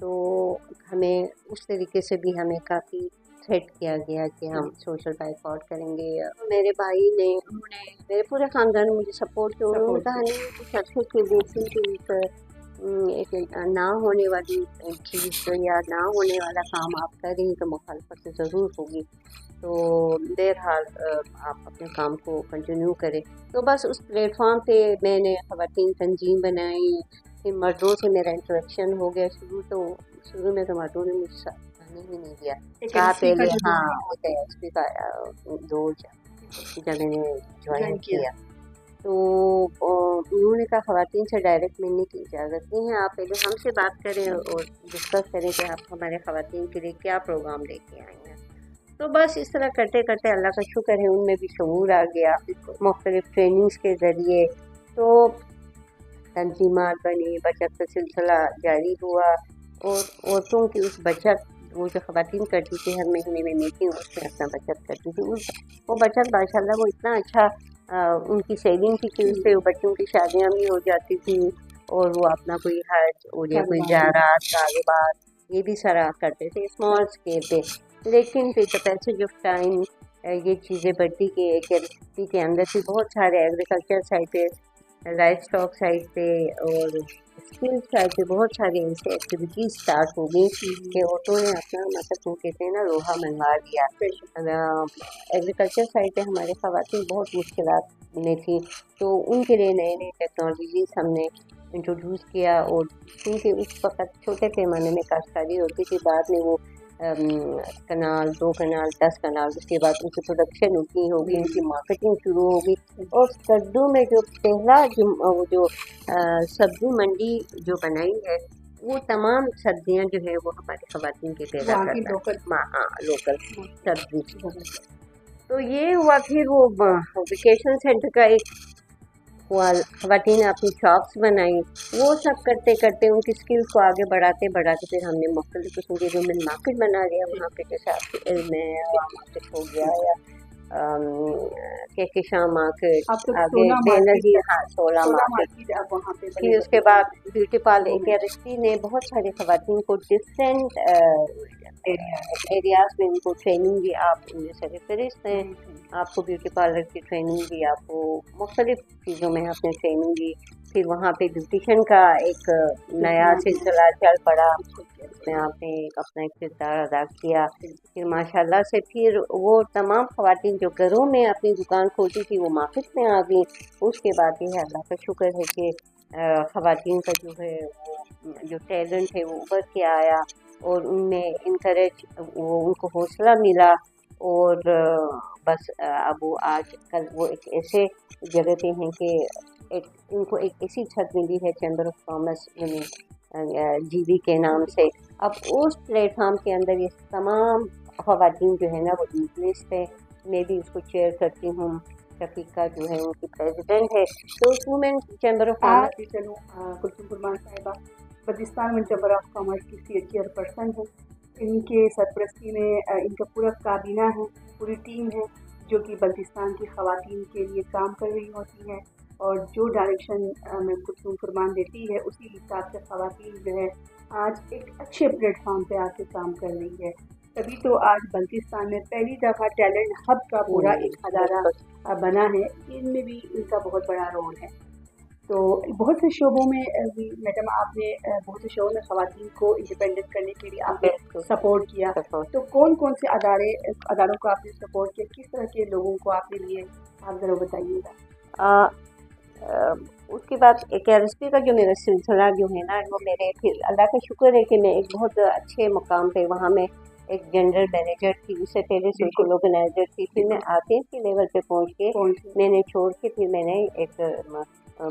تو ہمیں اس طریقے سے بھی ہمیں کافی تھریٹ کیا گیا کہ ہم سوشل بائیکاٹ کریں گے. میرے بھائی نے انہوں نے میرے پورے خاندان نے مجھے سپورٹ کیا. انہوں نے کہا نہیں کچھ اچھے سے دیکھیں کہ ایک نہ ہونے والی چیز یا نہ ہونے والا کام آپ کریں تو مخالفت ضرور ہوگی. تو بہرحال آپ اپنے کام کو کنٹینیو کریں. تو بس اس پلیٹ فارم پہ میں نے خواتین تنظیم بنائی. پھر مردوں سے میرا انٹریکشن ہو گیا شروع میں تو مردوں نے مجھ سے آنے ہی نہیں دیا. کہا پہلے ایس پی کا دور جب میں نے جوائن کیا تو انہوں نے کہا خواتین سے ڈائریکٹ ملنے کی اجازت نہیں ہے, آپ پہلے ہم سے بات کریں اور ڈسکس کریں کہ آپ ہمارے خواتین کے لیے کیا پروگرام لے کے آئیں گے. تو بس اس طرح کرتے کرتے اللہ کا شکر ہے ان میں بھی شعور آ گیا. مختلف ٹریننگز کے ذریعے تو تنظیمات بنی, بچت کا سلسلہ جاری ہوا اور عورتوں کی اس بچت وہ جو خواتین کرتی تھی ہر مہینے میں میٹنگ اس میں اپنا بچت کرتی تھی, وہ بچت ماشاء اللہ وہ اتنا اچھا ان کی سیونگ کی چیز سے بچوں کی شادیاں بھی ہو جاتی تھی اور وہ اپنا کوئی حج اور یا کوئی زیارات کاروبار یہ بھی سارا کرتے تھے اسمال اسکیل پہ. لیکن پھر دا پیسیج آف ٹائم یہ چیزیں بڑھتی کہ کے اندر سے بہت سارے ایگریکلچر سائٹ پہ, لائف اسٹاک سائٹ پہ اور اسکل سائٹ پہ بہت ساری ایسی ایکٹیویٹیز اسٹارٹ ہو گئی کہ عورتوں نے اپنا مطلب وہ کہتے ہیں نا لوہا منوا دیا. ایگریکلچر سائٹ پہ ہمارے خواتین بہت مشکلات میں تھیں تو ان کے لیے نئے نئے ٹیکنالوجیز ہم نے انٹروڈیوس کیا. اور کیونکہ اس وقت چھوٹے پیمانے میں کاشتکاری ہوتی تھی, بعد میں وہ کنال 2 کنال 10 کنال اس کے بعد ان کی پروڈکشن اتنی ہوگی, ان کی مارکیٹنگ شروع ہوگی. اور کدو میں جو پہلا جو سبزی منڈی جو بنائی ہے وہ تمام سبزیاں جو ہے وہ ہماری خواتین کے پیدا کرتا ہے لوکل سبزی. تو یہ ہوا. پھر وہ ویکیشن سینٹر کا ایک خواتین نے اپنی شاپس بنائی. وہ سب کرتے کرتے ان کی اسکلس کو آگے بڑھاتے پھر ہم نے مختلف قسم کے وومن مارکیٹ بنا لیا وہاں پہ, جیسے آپ کے علم میں مارکیٹ ہو گیا یا کہکشاں مارکیٹ, آگے بے نظیر 16 مارکیٹ. پھر اس کے بعد بیوٹی پارلر ایرسٹی نے بہت ساری خواتین کو ڈفرینٹ ایریاز میں ان کو ٹریننگ دی. آپ ان میں سے فہرست ہیں, آپ کو بیوٹی پارلر کی ٹریننگ دی, آپ کو مختلف چیزوں میں آپ نے ٹریننگ دی. پھر وہاں پہ بیوٹیشن کا ایک نیا سلسلہ چل پڑا, اس میں آپ نے اپنا ایک کردار ادا کیا. پھر ماشاء اللہ سے پھر وہ تمام خواتین جو گھروں میں اپنی دکان کھولتی تھی وہ مارکیٹ میں آ گئی. اس کے بعد یہ اللہ کا شکر ہے کہ خواتین کا جو ہے وہ جو ٹیلنٹ ہے وہ ابھر کے آیا اور ان میں انکریج ان کو حوصلہ ملا. اور بس اب وہ آج کل وہ ایک ایسے جگہ پہ ہیں کہ ان کو ایک ایسی چھت ملی ہے chamber of commerce G B کے نام سے. اب اس پلیٹ فارم کے اندر یہ تمام خواتین جو ہے نا وہ انٹرسٹ ہے. میں بھی اس کو چیئر کرتی ہوں, شفیقہ جو ہے ان کی پریزیڈنٹ ہے. تو اس women chamber of commerce Kulsoom Farman صاحبہ بلتستان میں چیمبر آف کامرس کی چیئرپرسن ہے. ان کے سرپرستی میں ان کا پورا کابینہ ہے, پوری ٹیم ہے جو کہ بلتستان کی خواتین کے لیے کام کر رہی ہوتی ہے. اور جو ڈائریکشن میں کلثوم فرمان دیتی ہے اسی حساب سے خواتین جو ہے آج ایک اچھے پلیٹ فارم پہ آ کے کام کر رہی ہے. تبھی تو آج بلتستان میں پہلی دفعہ ٹیلنٹ ہب کا پورا ایک ادارہ بنا ہے. ان میں بھی ان کا بہت بڑا رول ہے. تو بہت سے شعبوں میں میڈم آپ نے بہت سے شعبوں میں خواتین کو انڈیپینڈنٹ کرنے کے لیے آپ نے سپورٹ کیا. تو کون کون سے اداروں کو آپ نے سپورٹ کیا, کس طرح کے لوگوں کو آپ نے لیے, آپ ذرا بتائیے گا. اس کے بعد ایک ایرسپی کا جو میرا سلسلہ جو ہے نا وہ میرے پھر اللہ کا شکر ہے کہ میں ایک بہت اچھے مقام پہ وہاں میں ایک جنرل مینیجر تھی, اس سے پہلے سوشل آرگنائزر تھی. پھر میں آتے کی لیول پہ پہنچ کے میں نے چھوڑ کے پھر میں نے ایک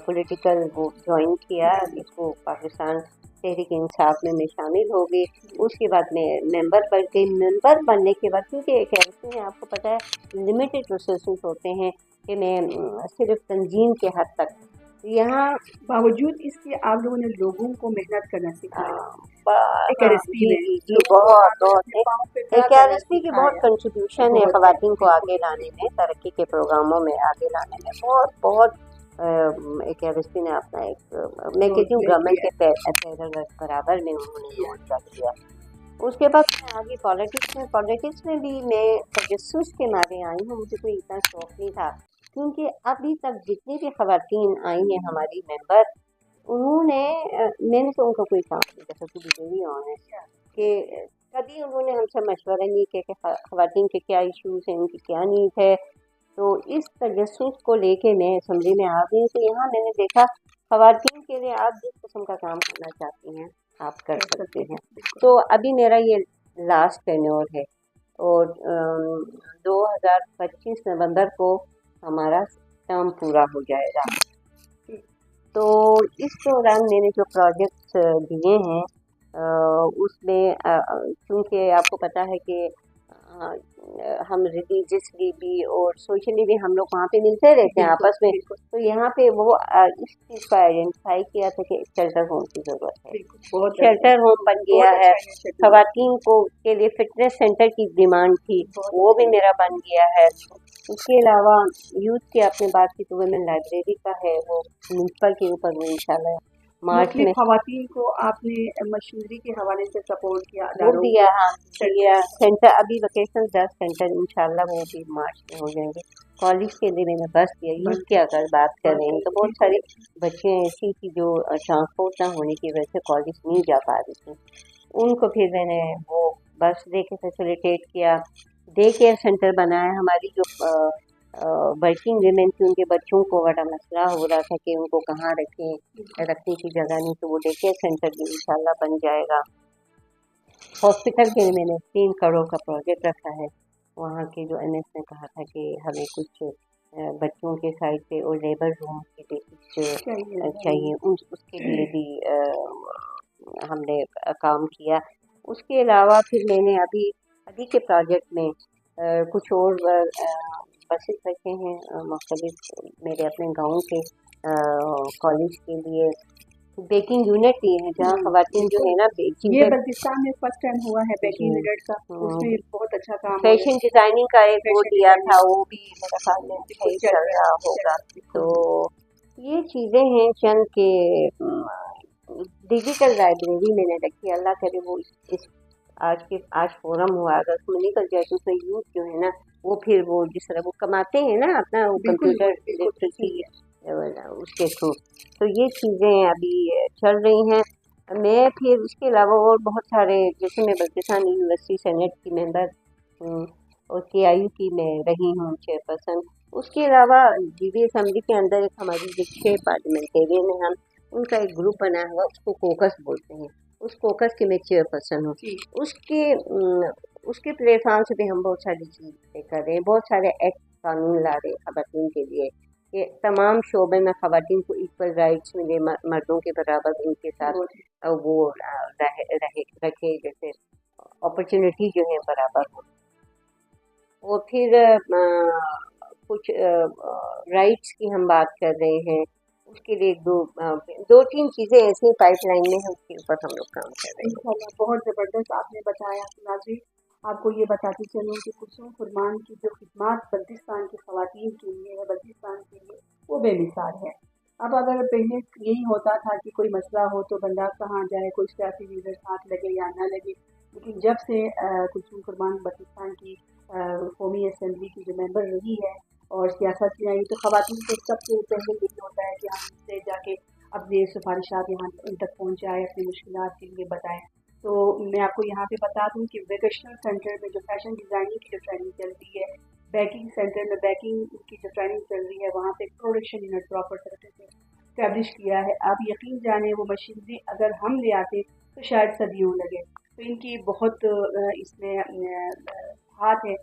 پولیٹیکل وہ جوائن کیا جس کو پاکستان تحریک انصاف میں شامل ہو گئی. اس کے بعد میں ممبر بن گئی. ممبر بننے کے بعد کیونکہ ایک ایرسپی میں آپ کو پتہ ہے لمیٹڈ ریسورسز ہوتے ہیں کہ میں صرف تنظیم کے حد تک یہاں باوجود اس کے آپ لوگوں نے لوگوں کو محنت کرنا سکھایا. ایک ایرسپی کی بہت کنٹریبیوشن ہے خواتین کو آگے لانے میں, ترقی کے پروگراموں میں آگے لانے میں بہت ایک اویسی نے اپنا ایک میں کہتی ہوں گورنمنٹ کے برابر میں انہوں نے رول کر دیا. اس کے بعد میں آگے پالیٹکس میں بھی میں تجسس کے مارے آئی ہوں. مجھے کوئی اتنا شوق نہیں تھا کیونکہ ابھی تک جتنی بھی خواتین آئی ہیں ہماری ممبر, انہوں نے میں نے تو ان کا کوئی کام نہیں جیسا کہ بی آنےسٹ کہ کبھی انہوں نے ہم سے مشورہ نہیں کیا کہ خواتین کے کیا ایشوز ہیں, ان کی کیا نیڈ ہے. تو اس تجسس کو لے کے میں اسمبلی میں آ گئی. تو یہاں میں نے دیکھا خواتین کے لیے آپ جس قسم کا کام کرنا چاہتی ہیں آپ کر سکتے ہیں. تو ابھی میرا یہ لاسٹ ٹینیور ہے اور 2025 نومبر کو ہمارا ٹرم پورا ہو جائے گا. تو اس دوران میں نے جو پروجیکٹس دیے ہیں اس میں چونکہ آپ کو پتہ ہے کہ ہم ریلیجیسلی بھی اور سوشلی بھی ہم لوگ وہاں پہ ملتے رہتے ہیں آپس میں. تو یہاں پہ وہ اس چیز کو آئیڈینٹیفائی کیا تھا کہ شیلٹر ہوم کی ضرورت ہے. شیلٹر ہوم بن گیا ہے. خواتین کو کے لیے فٹنس سینٹر کی ڈیمانڈ تھی, وہ بھی میرا بن گیا ہے. اس کے علاوہ یوتھ کی آپ نے بات کی تو ویمن لائبریری کا ہے, وہ منسپل کے اوپر وہ انشاءاللہ مارچ میں خواتین کو آپ نے مشینری کے حوالے سے سپورٹ کیا, وہ دیا. ہاں سینٹر ابھی ویکیشنل 10 سینٹر انشاءاللہ وہ بھی مارچ میں ہو جائیں گے. کالج کے لیے میں نے بس دیا. یوتھ کی اگر بات کر رہے ہیں تو بہت ساری بچیاں ایسی تھی جو ٹرانسپورٹ نہ ہونے کی وجہ سے کالج نہیں جا پا رہی تھی. ان کو پھر میں نے وہ بس دے کے فیسیلیٹیٹ کیا. ڈے کیئر سینٹر بنایا. ہماری جو ورکنگ ویمن تھی ان کے بچوں کو بڑا مسئلہ ہو رہا تھا کہ ان کو کہاں رکھنے کی جگہ نہیں, تو وہ ڈے کیئر سینٹر بھی انشاءاللہ بن جائے گا. ہاسپٹل کے لیے میں نے 3 کروڑ کا پروجیکٹ رکھا ہے. وہاں کے جو ایم ایس نے کہا تھا کہ ہمیں کچھ بچوں کے سائڈ پہ اور لیبر روم کے لیے کچھ چاہیے, اس کے لیے بھی ہم نے کام کیا. اس کے علاوہ پھر میں نے ابھی کے پروجیکٹ میں کچھ اور بسز رکھے ہیں مختلف میرے اپنے گاؤں کے کالج کے لیے. بیکنگ یونٹ لیے ہیں جہاں خواتین جو ہے نا یہ بلتستان میں فرسٹ ٹائم ہوا ہے بیکنگ یونٹ کا, اس میں بہت اچھا کام. فیشن ڈیزائننگ کا ایک وہ دیا تھا, وہ بھی میرے خیال میں صحیح چل رہا ہوگا. تو یہ چیزیں ہیں چند کے. ڈیجیٹل لائبریری میں نے رکھی, اللہ کرے وہ اس آج فورم ہوا اگر اس میں نکل جائے تو اس میں یوتھ جو ہے نا وہ پھر وہ جس طرح وہ کماتے ہیں نا اپنا وہ کمپیوٹر اس کے تھرو. تو یہ چیزیں ابھی چل رہی ہیں. میں پھر اس کے علاوہ اور بہت سارے جیسے میں بلتستان یونیورسٹی سینٹ کی ممبر ہوں اور کے آئی یو کی میں رہی ہوں چیئرپرسن. اس کے علاوہ جی بی اسمبلی کے اندر ایک ہماری جو 6 پارلیمنٹیرین ہیں ہم ان کا ایک گروپ بنا ہوا, اس کو کوکس بولتے ہیں. اس کوکس کے میں چیئرپرسن ہوں. اس کے پلیٹ فارم سے بھی ہم بہت ساری چیزیں کر رہے ہیں. بہت سارے ایکٹ قانون لا رہے خواتین کے لیے کہ تمام شعبے میں خواتین کو ایکول رائٹس ملے, مردوں کے برابر ان کے ساتھ وہ رکھے, جیسے اپرچونیٹی جو ہے برابر ہو. اور پھر کچھ رائٹس کی ہم بات کر رہے ہیں. اس کے لیے 2-3 چیزیں ایسی پائپ لائن میں ہیں, اس کے اوپر ہم لوگ کام کر رہے ہیں. بہت زبردست آپ نے بتایا. ناظرین آپ کو یہ بتاتی چلوں کہ کلثوم فرمان کی جو خدمات بلتستان کی خواتین کے لیے ہے, بلتستان کے لیے وہ بے مثال ہے. اب اگر پہلے یہی ہوتا تھا کہ کوئی مسئلہ ہو تو بندہ کہاں جائے, کوئی سیاسی لیڈر ہاتھ لگے یا نہ لگے, لیکن جب سے کلثوم فرمان بلتستان کی قومی اسمبلی کی جو ممبر رہی ہے اور سیاست میں آئی تو خواتین کو سب سے پہلے یہی ہوتا ہے کہ ہم سے جا کے اپنے سفارشات یہاں ان تک پہنچائے, اپنی مشکلات کے لیے بتائیں. تو میں آپ کو یہاں پہ بتا دوں کہ ویکیشنل سینٹر میں جو فیشن ڈیزائننگ کی جو ٹریننگ چل رہی ہے, بیکنگ سینٹر میں بیکنگ کی جو ٹریننگ چل رہی ہے, وہاں پہ پروڈکشن یونٹ پراپر طریقے سے اسٹیبلش کیا ہے. آپ یقین جانیں وہ مشینری اگر ہم لے آتے تو شاید صدیوں لگے. تو ان کی بہت اس میں ہاتھ ہے